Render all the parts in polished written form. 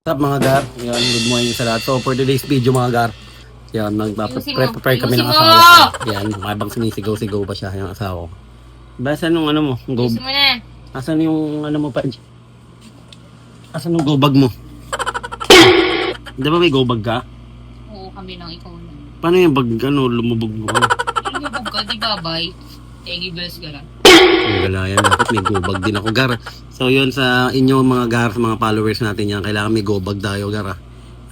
What's up mga gar? Yan, good morning sa lahat. So for today's video mga gar, yan, prepare kami ng asawa ko. Yan, habang sinisigaw-sigaw pa siya yung asawa ko. Basan yung ano mo? Asan yung ano mo pa? Asan yung go bag mo? Di ba may go bag ka? Oo, kami lang ikaw na. Paano yung bag ano, lumubog mo? Lumubog ka, di babay. Thank bells ka lang. Ang galayan, dapat may go bag din ako gar. So yun sa inyo mga gar, mga followers natin yan, kailangan may go bag tayo gar.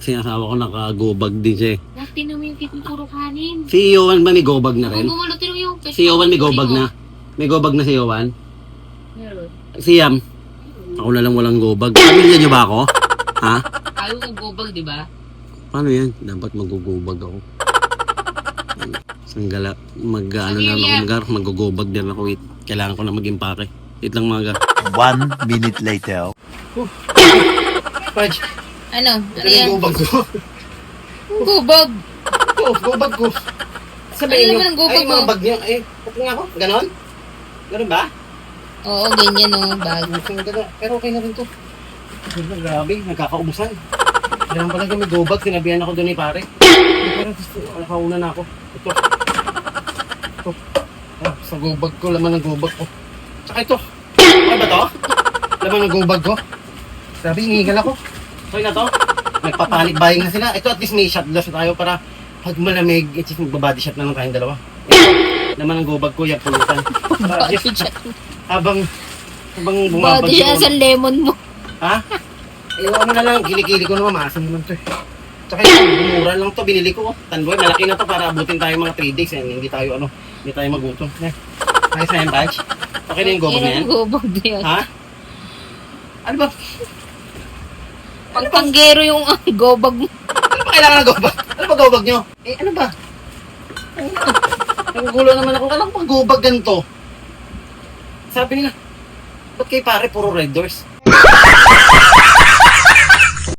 Kasi yung asawa ko naka-go bag din siya eh. Dati na may kitang puro kanin. Si Yowan ba may go bag na rin? Gumulutiro yung... Si Yowan may go bag na? May go bag na si Yowan? Meron. Si Yam? Ako na lang walang go bag. Pamilya niyo ba ako? Ha? Ayaw kong gobag, di ba? Paano yan? Dapat mag-go-bag ako. Sanggala, mag-ano na ako mag-gar, mag-go-bag din ako. Wait. Kailangan ko na mag-impake. Wait lang mga gar. 1 minute later. Paj, Ano? Ano ito yung yan? go-bag ko. Gobag! Go-bag ko. Ano naman ang go-bag ay, mo? mga bag niyo. Ay, pati nga ako. Ganon? Ganon ba? Oo, ganyan o, bag. Pero okay na rin to. Grabe, nagkakaubusan. Kailangan pala kami go-bag. Sinabihan ako doon ni pare. Pero gusto, nakauna na ako. Ito. Ito. Ah, sa go-bag ko, laman ng go-bag ko. Tsaka ito. Okay ba to? Laman ng go-bag ko. Grabe, hingigal ako. Okay na to? Nagpapanik buying na sila. Ito at least may shot glass tayo para pag malamig, at least magbabody shot na lang tayong dalawa. Ito, laman ng go-bag ko, yung pulutan. Body shot. Habang Body bumabag shot sa lemon mo. Ha? Eh, ano na lang, kilikili ko naman, maasan naman to eh. Tsaka yung mura lang to, binili ko. Tanboy, malaki na to para abutin tayo mga 3 days. Eh. Hindi tayo magutom. Eh. Ayos na yan, Taj? Okay na yung gobag na yan? Gobag na yan. Ha? Ano ba? Pangpanggero yung gobag mo. Ano ba kailangan ng gobag? Ano ba gobag nyo? Eh, ano ba? Nagugulo naman ako. Alam ko gobag ganito. Sabi nila, ba't kay pare puro red doors?